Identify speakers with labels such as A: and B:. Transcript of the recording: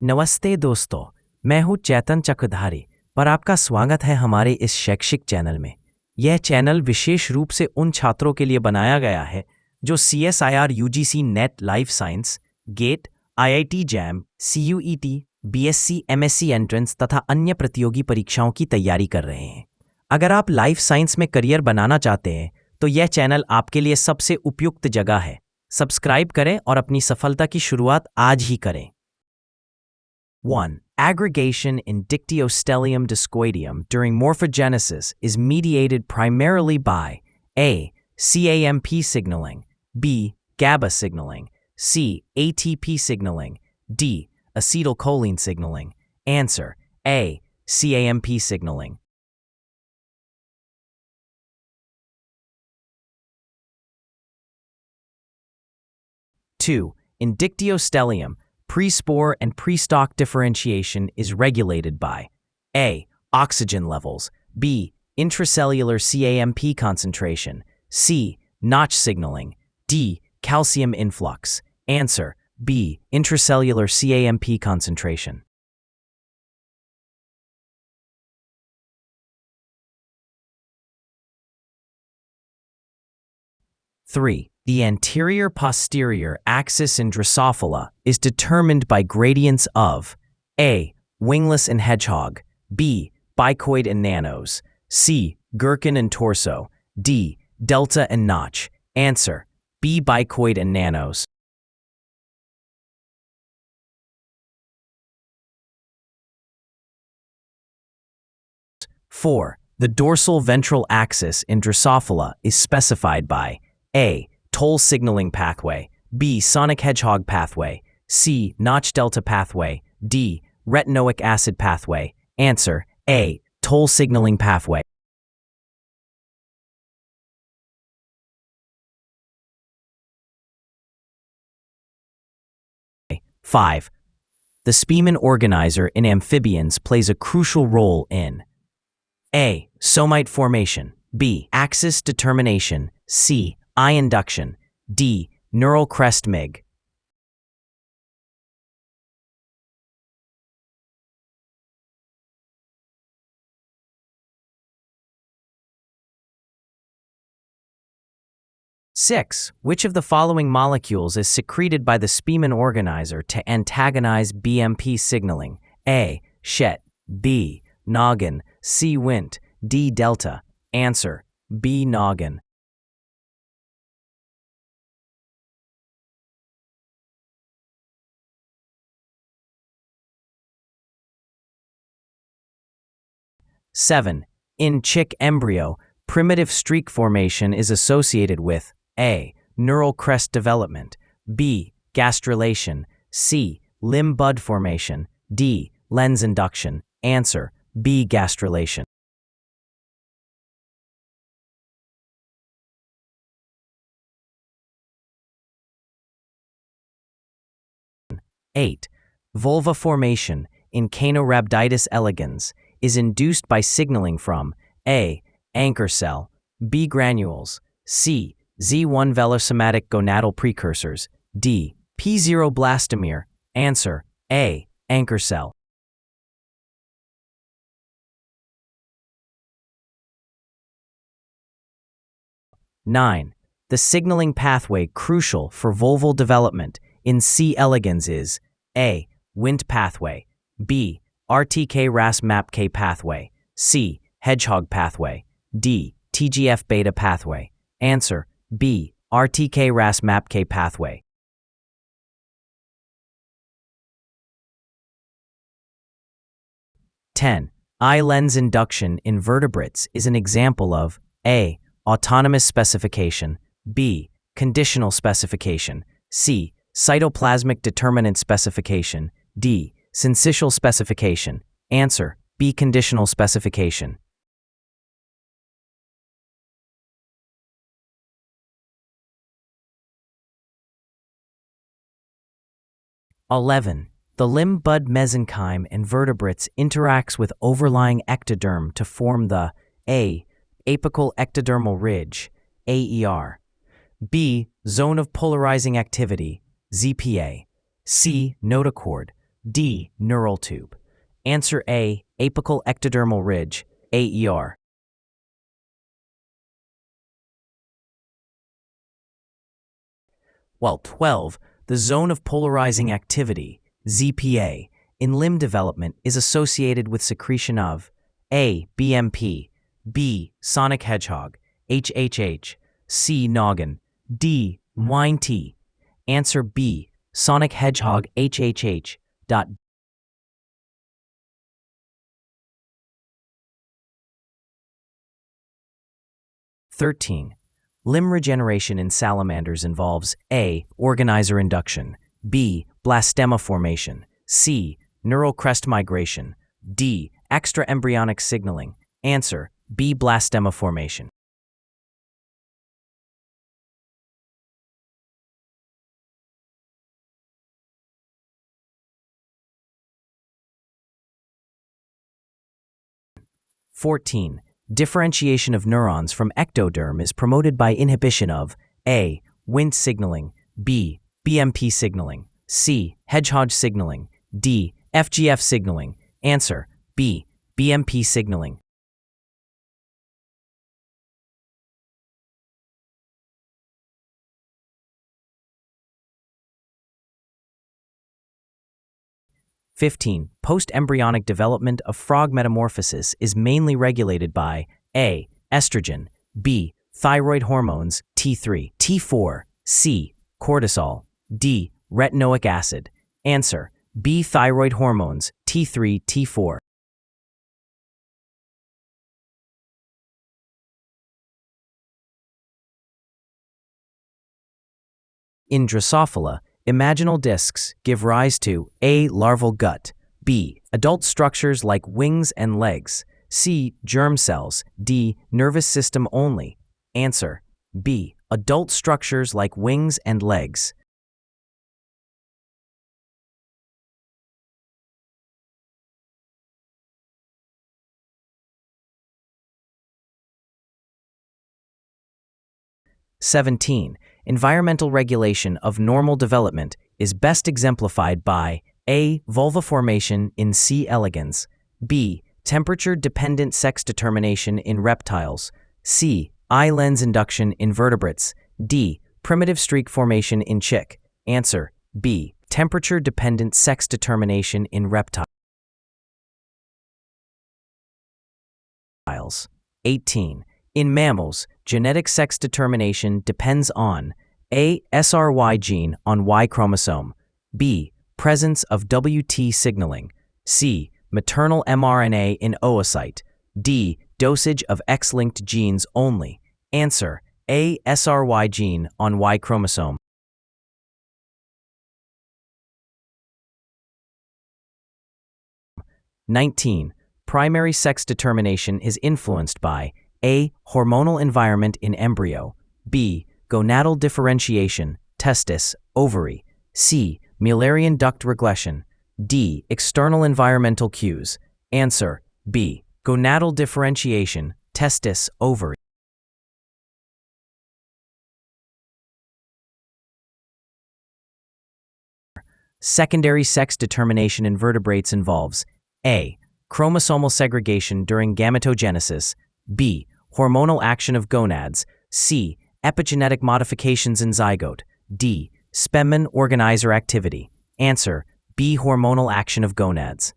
A: नमस्ते दोस्तों, मैं हूं चैतन चक्रधारी पर आपका स्वागत है हमारे इस शैक्षिक चैनल में। यह चैनल विशेष रूप से उन छात्रों के लिए बनाया गया है जो CSIR-UGC NET life science, GATE, IIT JAM, CUET, BSc, MSc entrance तथा अन्य प्रतियोगी परीक्षाओं की तैयारी कर रहे हैं। अगर आप लाइफ साइंस में करियर बनाना चाहते हैं तो यह चैनल आपके लिए सबसे उपयुक्त जगह है। सब्सक्राइब करें और अपनी सफलता की शुरुआत आज ही करें। 1. Aggregation in Dictyostelium discoideum during morphogenesis is mediated primarily by A. CAMP signaling, B. GABA signaling, C. ATP signaling, D. Acetylcholine signaling. Answer: A. CAMP signaling. 2. In Dictyostelium, pre-spore and pre-stalk differentiation is regulated by A. Oxygen levels, B. Intracellular CAMP concentration, C. Notch signaling, D. Calcium influx. Answer: B. Intracellular CAMP concentration. 3. The anterior-posterior axis in Drosophila is determined by gradients of A. Wingless in hedgehog, B. Bicoid in nanos, C. Gherkin in torso, D. Delta in notch. Answer: B. Bicoid in nanos. 4. The dorsal ventral axis in Drosophila is specified by A. Toll signaling pathway, B. Sonic hedgehog pathway, C. Notch delta pathway, D. Retinoic acid pathway. Answer: A. Toll signaling pathway. 5. The Spearman organizer in amphibians plays a crucial role in A. Somite formation, B. Axis determination, C. Eye induction, D. Neural crest mig. 6. Which of the following molecules is secreted by the Spearman organizer to antagonize BMP signaling? A. Shet, B. Noggin, C. Wnt, D. Delta. Answer: B. Noggin. 7. In chick embryo, primitive streak formation is associated with A. Neural crest development, B. Gastrulation, C. Limb bud formation, D. Lens induction. Answer: B. Gastrulation. 8. Vulva formation in Caenorhabditis elegans is induced by signaling from A. Anchor cell, B. Granules, C. Z1 velosomatic gonadal precursors, D. P0 blastomere. Answer: A. Anchor cell. 9. The signaling pathway crucial for vulval development in C. elegans is A. Wnt pathway, B. RTK-RAS-MAPK pathway, C. Hedgehog pathway, D. TGF-beta pathway. Answer: B. RTK-RAS-MAPK pathway. 10. Eye lens induction in vertebrates is an example of A. Autonomous specification, B. Conditional specification, C. Cytoplasmic determinant specification, D. Syncytial specification. Answer: B. Conditional specification. 11. The limb bud mesenchyme in vertebrates interacts with overlying ectoderm to form the A. Apical ectodermal ridge, AER, B. Zone of polarizing activity, ZPA, C. Notochord, D. Neural tube. Answer A. Apical ectodermal ridge, AER. Well, 12. The zone of polarizing activity, ZPA, in limb development is associated with secretion of A. BMP, B. Sonic hedgehog, HHH, C. Noggin, D. Wine tea. Answer B. Sonic hedgehog, HHH. 13. Limb regeneration in salamanders involves A. Organizer induction, B. Blastema formation, C. Neural crest migration, D. Extraembryonic signaling. Answer B. Blastema formation. (14) Differentiation of neurons from ectoderm is promoted by inhibition of A. Wnt signaling, B. BMP signaling, C. Hedgehog signaling, D. FGF signaling. Answer B. BMP signaling. (15) Post-embryonic development of frog metamorphosis is mainly regulated by A. Estrogen, B. Thyroid hormones, T3, T4, C. Cortisol, D. Retinoic acid. Answer B. Thyroid hormones, T3, T4. In Drosophila, imaginal discs give rise to A. Larval gut, B. Adult structures like wings and legs, C. Germ cells, D. Nervous system only. Answer B. Adult structures like wings and legs. (17) Environmental regulation of normal development is best exemplified by A. Vulva formation in C. elegans, B. Temperature-dependent sex determination in reptiles, C. Eye lens induction in vertebrates, D. Primitive streak formation in chick. Answer B. Temperature-dependent sex determination in reptiles. 18. In mammals, genetic sex determination depends on A. SRY gene on Y chromosome, B. Presence of WT signaling, C. Maternal mRNA in oocyte, D. Dosage of X-linked genes only. Answer A. SRY gene on Y chromosome. 19. Primary sex determination is influenced by A. Hormonal environment in embryo, B. Gonadal differentiation, testis, ovary, C. Mullerian duct regression, D. External environmental cues. Answer B. Gonadal differentiation, testis, ovary. Secondary sex determination in vertebrates involves A. Chromosomal segregation during gametogenesis, B. Hormonal action of gonads, C. Epigenetic modifications in zygote, D. Spemen organizer activity. Answer B. Hormonal action of gonads.